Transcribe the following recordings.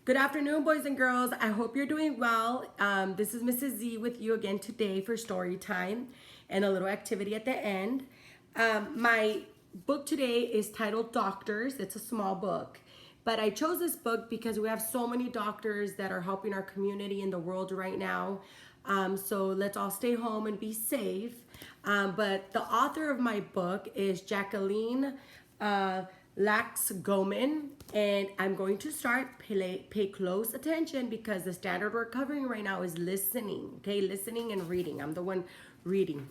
Good afternoon, boys and girls. I hope you're doing well. This is Mrs. Z with you again today for story time and a little activity at the end. My book today is titled Doctors. It's a small book, but I chose this book because we have so many doctors that are helping our community in the world right now. So let's all stay home and be safe. But the author of my book is Jaqueline. Gorman, and I'm going to start. Pay close attention because the standard we're covering right now is listening. Okay, listening and reading. I'm the one reading.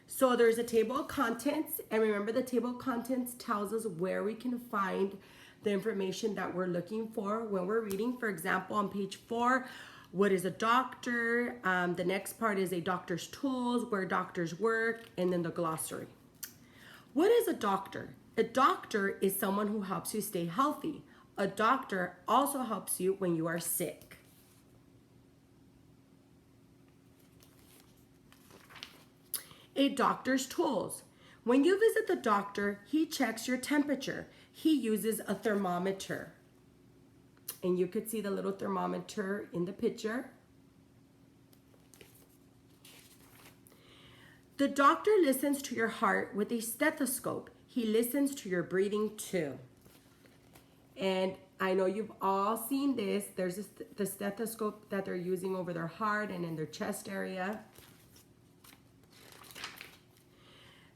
So there's a table of contents, and remember the table of contents tells us where we can find the information that we're looking for when we're reading. For example, on page 4, what is a doctor? The next part is a doctor's tools, where doctors work, and then the glossary. What is a doctor? A doctor is someone who helps you stay healthy. A doctor also helps you when you are sick. A doctor's tools. When you visit the doctor, he checks your temperature. He uses a thermometer. And you could see the little thermometer in the picture. The doctor listens to your heart with a stethoscope. He listens to your breathing too. And I know you've all seen this. There's the stethoscope that they're using over their heart and in their chest area.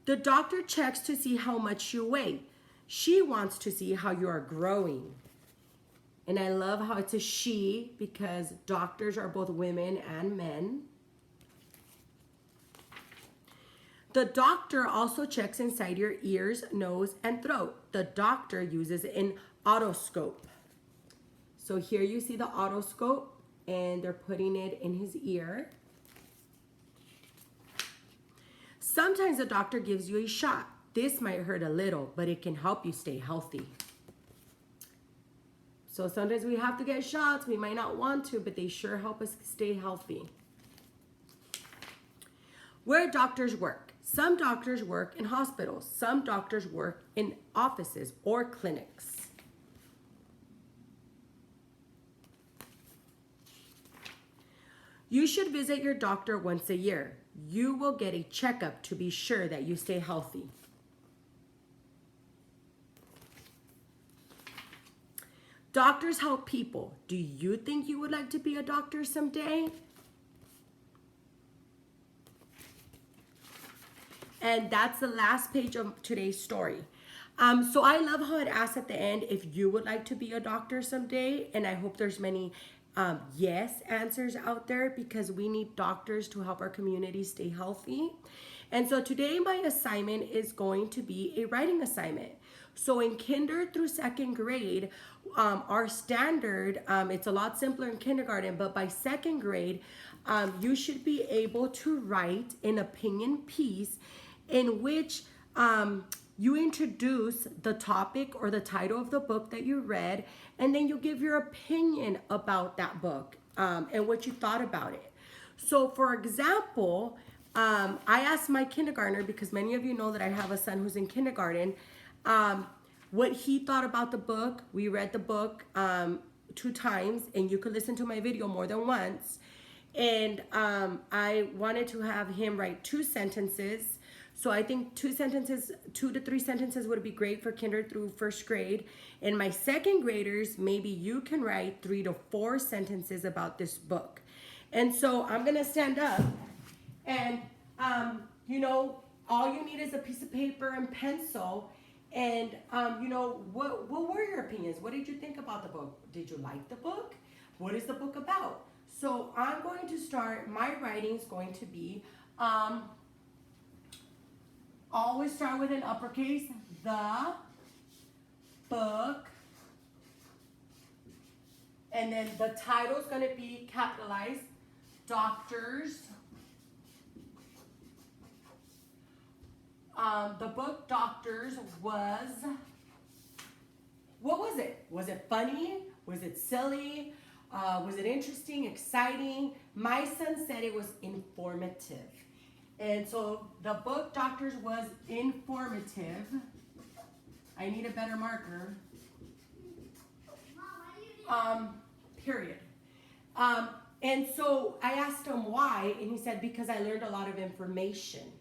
The doctor checks to see how much you weigh. She wants to see how you are growing. And I love how it's a she because doctors are both women and men. The doctor also checks inside your ears, nose, and throat. The doctor uses an otoscope. So here you see the otoscope, and they're putting it in his ear. Sometimes the doctor gives you a shot. This might hurt a little, but it can help you stay healthy. So sometimes we have to get shots. We might not want to, but they sure help us stay healthy. Where doctors work. Some doctors work in hospitals. Some doctors work in offices or clinics. You should visit your doctor once a year. You will get a checkup to be sure that you stay healthy. Doctors help people. Do you think you would like to be a doctor someday? And that's the last page of today's story. So I love how it asks at the end if you would like to be a doctor someday. And I hope there's many yes answers out there because we need doctors to help our community stay healthy. And so today my assignment is going to be a writing assignment. So in kinder through second grade, our standard, it's a lot simpler in kindergarten, but by second grade, you should be able to write an opinion piece in which you introduce the topic or the title of the book that you read, and then you give your opinion about that book and what you thought about it. So for example, I asked my kindergartner, because many of you know that I have a son who's in kindergarten, what he thought about the book. We read the book 2 times, and you could listen to my video more than once. And I wanted to have him write 2 sentences. So I think 2 to 3 sentences would be great for kinder through first grade. And my second graders, maybe you can write 3 to 4 sentences about this book. And so I'm gonna stand up, and you know, all you need is a piece of paper and pencil. And you know, what were your opinions? What did you think about the book? Did you like the book? What is the book about? So I'm going to start, my writing is going to be, always start with an uppercase, the book, and then the title is going to be capitalized, Doctors. The book Doctors was, what was it? Was it funny? Was it silly? Was it interesting, exciting? My son said it was informative. And so the book Doctors was informative. I need a better marker. period. And so I asked him why, and he said, because I learned a lot of information.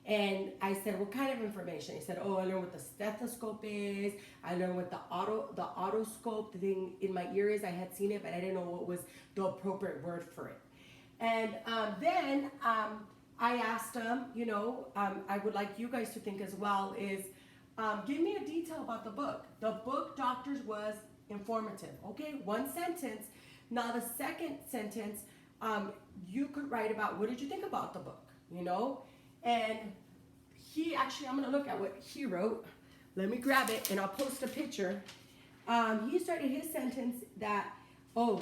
And I said, what kind of information? He said, oh, I learned what the stethoscope is. I learned what the otoscope, the thing in my ear is. I had seen it, but I didn't know what was the appropriate word for it. And then I asked him, I would like you guys to think as well, is give me a detail about the book. The book, Doctors, was informative. Okay, one sentence. Now the second sentence, you could write about what did you think about the book, And he actually, I'm going to look at what he wrote. Let me grab it and I'll post a picture. He started his sentence that,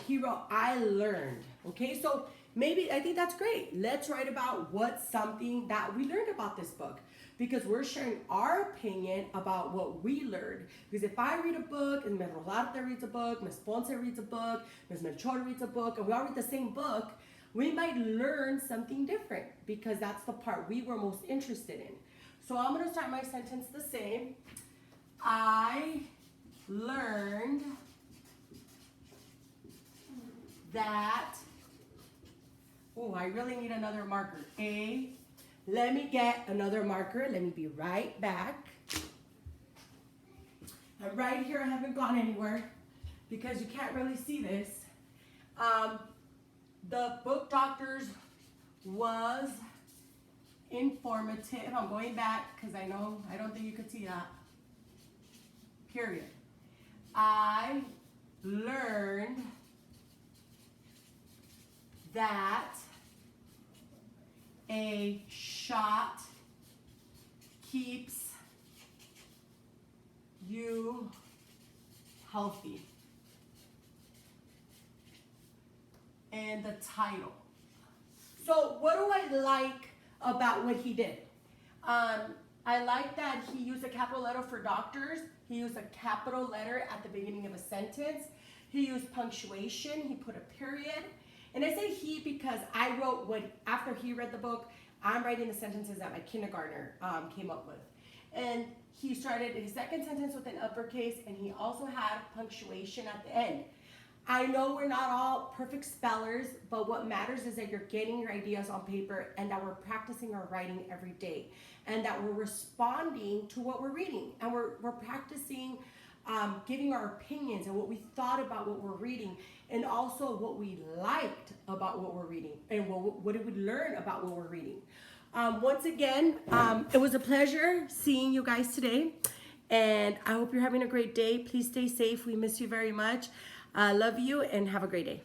he wrote, I learned. Okay, so maybe, I think that's great. Let's write about what's something that we learned about this book. Because we're sharing our opinion about what we learned. Because if I read a book, and Ms. Rolarte reads a book, Ms. Ponce reads a book, Ms. Melchor reads a book, and we all read the same book, we might learn something different because that's the part we were most interested in. So I'm going to start my sentence the same. I learned that, I really need another marker. Let me get another marker. Let me be right back. I'm right here. I haven't gone anywhere because you can't really see this. The book, Doctors, was informative. I'm going back because I don't think you could see that. Period. I learned that a shot keeps you healthy. And the title. So what do I like about what he did? I like that he used a capital letter for doctors. He used a capital letter at the beginning of a sentence. He used punctuation. He put a period. And I say he because I wrote after he read the book, I'm writing the sentences that my kindergartner came up with. And he started his second sentence with an uppercase, and he also had punctuation at the end. I know we're not all perfect spellers, but what matters is that you're getting your ideas on paper and that we're practicing our writing every day and that we're responding to what we're reading and we're practicing giving our opinions and what we thought about what we're reading and also what we liked about what we're reading and what did we learn about what we're reading. Once again, it was a pleasure seeing you guys today, and I hope you're having a great day. Please stay safe. We miss you very much. Love you and have a great day.